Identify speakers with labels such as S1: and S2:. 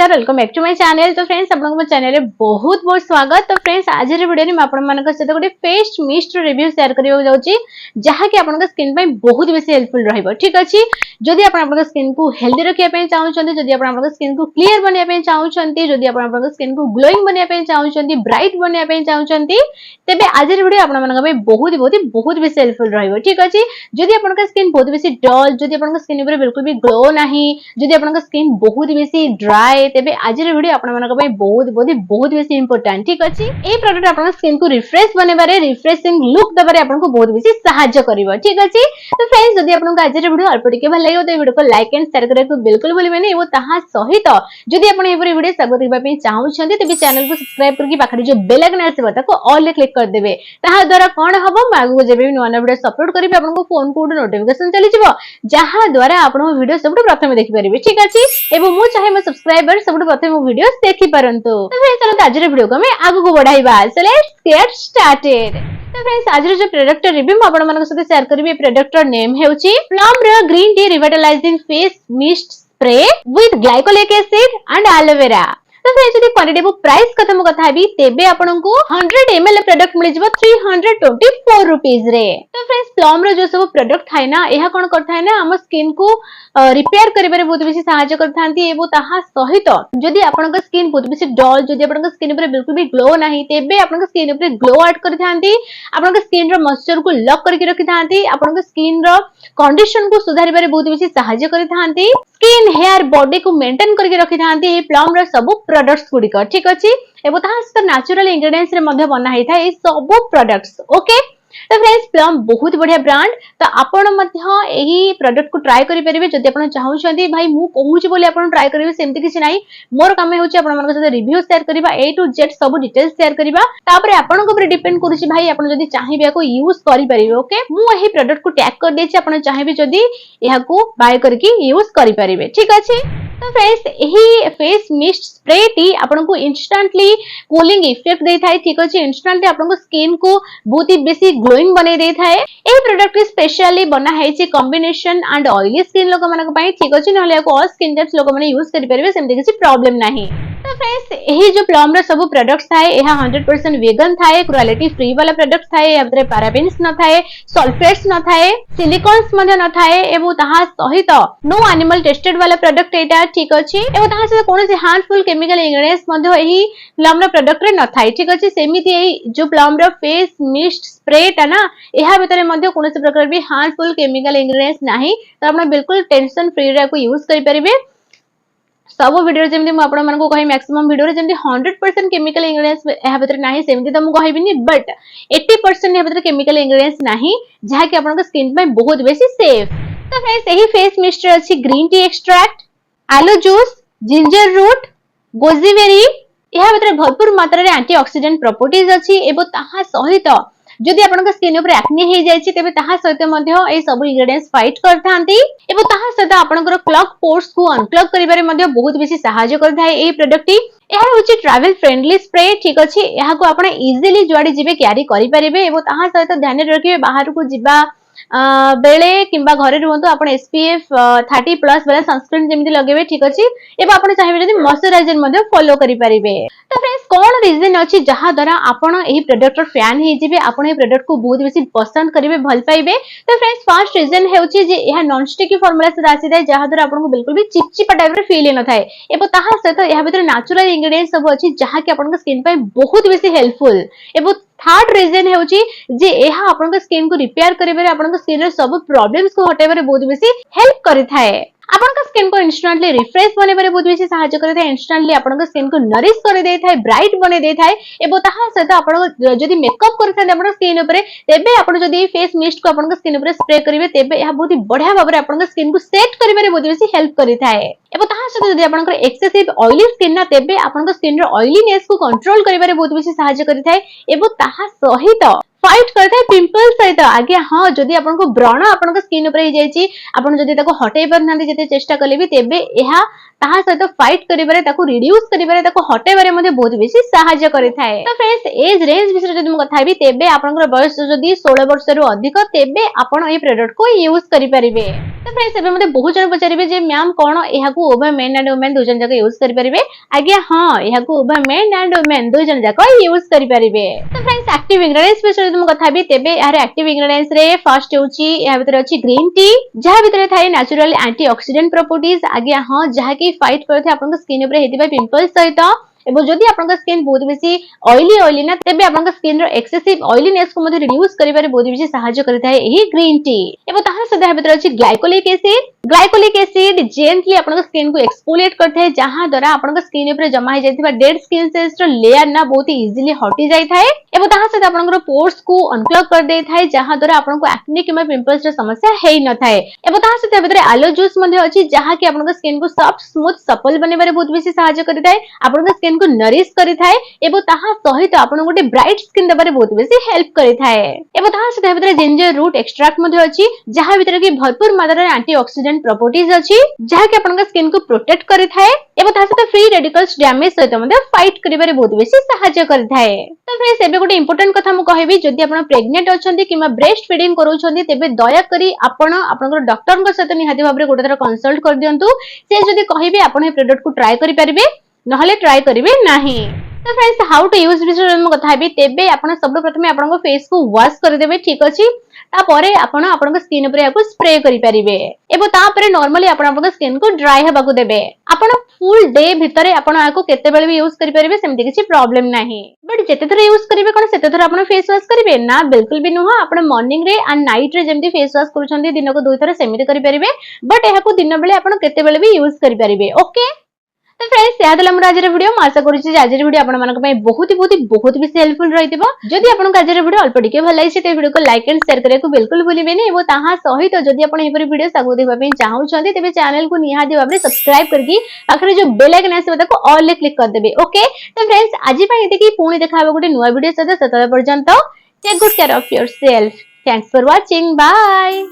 S1: नमस्कार welcome back to my channel. तो friends आपन को चैनल रे बहुत बहुत स्वागत। तो फ्रेंड्स आज रे वीडियो रे मैं आपन मानक सहित गोटे फेस मिस्ट रिव्यू शेयर करियो जाउची जहा कि आपन स्किन पे बहुत बेसी हेल्पफुल रहइबो। ठीक अछि, जदि आपन स्किन को हेल्दी रखिया पे चाहउछन्ती, जदि आपन स्किन को क्लियर बनिया पे चाहउछन्ती, जदि आपन स्किन को ग्लोइंग बनिया पे चाहउछन्ती, ब्राइट बनिया पे चाहउछन्ती, तेबे आज रे वीडियो आपन मानक पे बहुत बेसी हेल्पफुल रहइबो। ठीक अछि, जदि आपन स्किन बहुत बेसी डल, जदि आपन स्किन ऊपर बिल्कुल भी ग्लो नाही, जदि आपन स्किन बहुत बेसी ड्राई, तेबे आज रे वीडियो आपन मानक पे बहुत बेसी इंपोर्टेंट। ठीक अछि, ए प्रोडक्ट आपन स्किन को रिफ्रेश बनेबारे, रिफ्रेशिंग लुक दबारे आपन को बहुत बेसी सहायता करिवो। ठीक अछि, तो फ्रेंड्स जदि आपन को आज रे वीडियो अल्प टिके भल लागो तो वीडियो को लाइक एंड शेयर करे को बिल्कुल भूलिबेनी। एवं ताहा सहित जदि आपन ए वीडियो स्वागत दिबा पे चाहउछन्ती तेबे चैनल को सब्सक्राइब करके पाखरे जो बेल आइकन आसीबो ताको ऑल ले क्लिक कर देबे। ताहा द्वारा कोन हबो मागु जेबे भी नवा वीडियो अपलोड करिबे आपन को फोन को नोटिफिकेशन चली जिवो, जहा द्वारा आपन वीडियो सबटु प्रथम देखि परिबे। ठीक अछि, एवं मु चाहे मो सब्सक्राइबर सबटु प्रथम वीडियो देखि परंतु। तो फ्रेंड्स चलो आज रे वीडियो को मैं आगु को बढ़ाइबा। So let's get started. तो फ्रेंड्स आज रे जो प्रोडक्ट रिव्यू म आपन मानक साथे शेयर करबी, प्रोडक्ट रो नेम हेउची प्लम रो green tea revitalising face mist spray with glycolic acid and aloe vera. तो फ्रेंड्स यदि क्वांटिटी को प्राइस कथा मु कथा भी तेबे आपन को 100 ml प्रोडक्ट मिल जिवो 324 रुपीस रे। तो फ्रेंड्स प्लम रो जो सब प्रोडक्ट थाय ना, एहा कोन करथाय ना हम स्किन को रिपेयर करिबारे बहुत बेसी सहायता करथांती। एबो ताहा सहित जदि आपन का स्किन बहुत बेसी डल, जदि आपन का स्किन ऊपर बिल्कुल भी ग्लो नाही, तेबे आपन का स्किन ऊपर ग्लो ऐड करथांती। आपन का स्किन रो मॉइस्चर को लॉक करके रखिथांती, आपन का स्किन रो कंडीशन को सुधारिबारे बहुत बेसी सहायता करथांती। स्किन हेयर बॉडी को मेंटेन करके रखिथांती ए प्लम रो सब प्रोडक्ट्स गुडी का। ठीक अछि, एबो ताहा सब नेचुरल इंग्रेडिएंट्स रे मध्ये बना हेता ए सब प्रोडक्ट्स। ओके, तो फ्रेंड्स प्लम बहुत बढ़िया ब्रांड। तो आपण मध्ये एही प्रोडक्ट को ट्राई करि परिबे जदि आपण चाहउछन्ती। भाई मु कहूची बोली आपण ट्राई करिवे सेमति किछ नाही, मोर काम होउची आपण मानक साथे रिव्यू शेयर करिबा, ए टू जेड सब डिटेल्स शेयर करिबा। तापरे आपण को ऊपर डिपेंड करूची भाई आपण जदि चाहिबे को यूज करि परिबे। ओके, मु एही प्रोडक्ट को टैग कर देछि, आपण चाहिबे जदि एहा को बाय करके यूज करि परिबे। ठीक अछि, तो फ्रेंड्स एही फेस मिस्ट स्प्रे टी आपन को इंस्टेंटली कूलिंग इफेक्ट दे थाए। ठीक अछि, इंस्टेंटली आपन को स्किन को बहुत ही बेसी ग्लोइंग बने दे थाए। ए प्रोडक्ट स्पेशली बना है जे कॉम्बिनेशन एंड ऑयली स्किन लोक मानक पई। ठीक अछि, नहले को ऑल स्किन टाइप्स लोक माने यूज करि परिबे, सेमति किछि प्रॉब्लम नाही। तो फ्रेंड्स एही जो प्लम रो सब प्रोडक्ट्स थाए एहा 100% वेगन थाए, क्रुएल्टी फ्री वाला प्रोडक्ट थाए, याबरे पैराबेन्स न थाए, सल्फेट्स न थाए, सिलिकॉन्स मध्ये न थाए, एबो ताहा सहित नो एनिमल टेस्टेड वाला प्रोडक्ट एटा। ठीक अछि, एबो ताहा से कोनोसी हार्मफुल केमिकल इंग्रेडिएंट्स मध्ये एही प्लम रो प्रोडक्ट रे न थाए। ठीक अछि, सेमिति एही जो प्लम रो फेस मिस्ट स्प्रे ता ना, एहा भितरे मध्ये कोनोसी प्रकार भी हार्मफुल केमिकल इंग्रेडिएंट्स नाही। तो आपण बिल्कुल टेंशन फ्री रे को यूज करि परिबे। सब वीडियो जेमति म आपण मानको कहि मैक्सिमम वीडियो रे जेमति 100% केमिकल इंग्रेडिएंट्स एहा भितर नाही, सेमति त मु कहिबिनी, बट 80% एहा भितर केमिकल इंग्रेडिएंट्स नाही, जहा कि आपण स्किन पे बहुत बेसी सेफ। तो फ्रेंड्स एही फेस मिस्ट रे अछि green tea extract, aloe juice, ginger root, goji berry, एहा भितर भरपूर मात्रा रे एंटीऑक्सीडेंट प्रॉपर्टीज अछि। एबो ताहा सहित जदि आपन का स्किन ऊपर एक्ने हे जायछि तेबे ताहा सहित मध्ये ए सब इंग्रेडिएंट्स फाइट करथांती। एबो ताहा सहित आपन क्लॉग पोर्स को अनक्लॉग करिबारे मध्ये बहुत बेसी सहायता करथाय ए प्रोडक्ट। एहा होछि ट्रैवल फ्रेंडली स्प्रे। ठीक अछि, एहा को आपण इजीली जुआडी जिबे कैरी करि परिबे। एबो ताहा सहित ध्यान रखिबे बाहर को जिबा बेले किंबा घरे रुहंतु आपण SPF 30+ वाला सनस्क्रीन जेमिति लगेबे। ठीक अछि, एबा आपण चाहिबे जदि मॉइस्चराइजर मध्ये फॉलो करि परिबे। तो फ्रेंड्स कोन रीजन अछि जहा द्वारा आपण एही प्रोडक्ट रो फैन हे जिबे, आपण ए प्रोडक्ट को बहुत बेसी पसंद करिवे, भल पाइबे। तो फ्रेंड्स फर्स्ट रीजन हेउछि जे एहा नॉन स्टिकी फार्मूला से आसी थाए, जहा द्वारा आपण को बिल्कुल भी चिपचिपा टाइप रे फील न थाए। एबो ताहा सहित एहा भितर नेचुरल इंग्रेडिएंट्स सब अछि जहा कि आपण स्किन पे बहुत बेसी हेल्पफुल। एबो थर्ड रीजन हेउछि जे एहा आपण स्किन को रिपेयर करिबारे, आपण स्किन रे सब प्रॉब्लम्स को हटाइबारे बहुत बेसी हेल्प करि थाए। आपण का स्किन को इंस्टेंटली रिफ्रेश बने बारे बहुत बेसी सहायता करे थाए, इंस्टेंटली आपण का स्किन को नरिश करे दे थाए, ब्राइट बने दे थाए। एबो ताहा सहित आपण जदि मेकअप करथान आपण स्किन ऊपर, तेबे आपण जदि फेस मिस्ट को आपण स्किन ऊपर स्प्रे करिवे, तेबे एहा बहुत बढ़िया भाबरे आपण स्किन को सेट करिबारे बहुत बेसी हेल्प करि थाए। एबो ताहा सहित जदि आपण एक्सेसिव ऑयली स्किन ना, तेबे आपण स्किन रो ऑयलीनेस को कंट्रोल करिबारे बहुत बेसी सहायता करि थाए। एबो ताहा सहित फाइट करता है पिंपल्स सहित। आगे हाँ, जदि आपण को व्रण आपण को स्किन ऊपर हे जायछि, आपण जदि ताको हटाई परनांती जते चेष्टा कले भी, तेबे एहा ताहा सहित फाइट करिबारे, ताको रिड्यूस करिबारे, ताको हटाइबारे मध्ये बहुत बेसी सहायता करि थाए। तो फ्रेंड्स एज रेंज विषय जदि म कथाबी, तेबे आपनकर बयस जदि 16 वर्ष रु अधिक, तेबे आपण ए प्रोडक्ट को यूज करि परिबे। तो फ्रेंड्स एबे मते बहुत जन पचारिबे जे मैम कोन एहाकू उभय मेन एंड वुमेन दो जन जाक यूज करि परिबे आज्ञा हां एहाकू उभय मेन एंड वुमेन दो जन जाक यूज करि परिबे। तो फ्रेंड्स एक्टिव इंग्रेडिएंट्स विषय तुम कथा भी तेबे यार एक्टिव इंग्रेडिएंट्स रे फर्स्ट होची या भीतर अछि ग्रीन टी जहा भीतर थाए नेचुरल एंटीऑक्सीडेंट प्रॉपर्टीज आज्ञा हां जहा की फाइट करथे आपन स्किन ऊपर हेतिबा पिंपल्स सहित एबो जदि आपन स्किन बहुत बेसी ऑयली ना तेबे आपन स्किन रो एक्सेसिव ऑयलीनेस को मध्ये रिड्यूस करिबारे बहुत बेसी सहायता करथाय एही ग्रीन टी एबो ताहा सदा भीतर अछि ग्लाइकोलिक एसिड जेंटली आपन स्किन को एक्सफोलिएट करथाय जहां द्वारा आपन स्किन ऊपर जमा हो जायतिबा डेड स्किन सेल्स रो लेयर ना बहुत इजीली हटि जाय थाए एबो ताहा सदा आपन पोर्स को अनप्लग कर दे थाए जहां द्वारा आपन को एक्ने किमा पिंपल्स रो समस्या हेई न थाए एबो ताहा सदा भीतर एलो जूस मध्ये अछि जहां कि आपन स्किन को सॉफ्ट स्मूथ सपल बनेबारे बहुत बेसी सहायता करथाय आपन स्किन को नरिश करिथाय एबो ताहा सहित आपन गोटे ब्राइट स्किन देबारे बहुत बेसी हेल्प करिथाय एबो ताहा सदा भीतर जिंजर रूट एक्सट्रैक्ट मध्ये अछि जहां भीतर कि भरपूर मात्रा रे एंटीऑक्सीडेंट प्रॉपर्टीज अछि जहां कि आपन स्किन को प्रोटेक्ट करिथाय एबो ताहा सहित फ्री रेडिकल्स डैमेज सहित मध्ये फाइट करिबारे बहुत बेसी सहायता करिथाय। तो फ्रेंड्स एबे गोटे इंपोर्टेंट कथा मु कहबी जदि आपन प्रेग्नेंट अछंती किमा ब्रेस्ट फीडिंग करूछंती तेबे दया करी आपन डॉक्टर को सहित निहाती भाबरे गोटे थरा कंसल्ट कर दियंतु से जदि कहिबे आपन ए प्रोडक्ट को ट्राई करि परिबे नहले ट्राई करिवे नाही। तो फ्रेंड्स हाउ टू यूज विषय में कथा भी तेबे आपण सब प्रथमे आपण फेस को वॉश कर देबे ठीक अछि तापरे आपण स्किन ऊपर याको स्प्रे करि परिबे एबो तापरे नॉर्मली आपण स्किन को ड्राई हेबा को देबे आपण फुल डे भितरे आपण याको केते बेले भी यूज करि परिबे सेमति किछि प्रॉब्लम नाही बट जेते थरा यूज करिवे कोन सेते थरा आपण फेस वॉश करिवे ना बिल्कुल भी नुहा आपण मॉर्निंग रे एंड नाइट रे जेमति फेस वॉश करूछंती दिन को दुई थरा सेमिति करि परिबे बट याको दिन बेले आपण केते बेले भी यूज करि परिबे ओके। तो फ्रेंड्स या दला हमर आजर वीडियो म आशा करूची जे आजर वीडियो आपण मानक पय बहुत बेसी हेल्पफुल रहितबो जदि आपण आजर वीडियो अल्प टिके भल लागिसे ते वीडियो को लाइक एंड शेयर करे को बिल्कुल भूलिबेनी एबो ताहा सहित जदि आपण एपरि वीडियो सागु देखबा पय चाहौ छथि तेबे चैनल को निहाती भाबरे सब्सक्राइब करकी आखरे जो बेल आइकन आसे ताको ऑल ले क्लिक कर देबे ओके। तो फ्रेंड्स आज पय एते की पुणी देखाबो गोटे नुवा वीडियो सदा सदा पर्यंत take good care of yourself thanks for watching bye.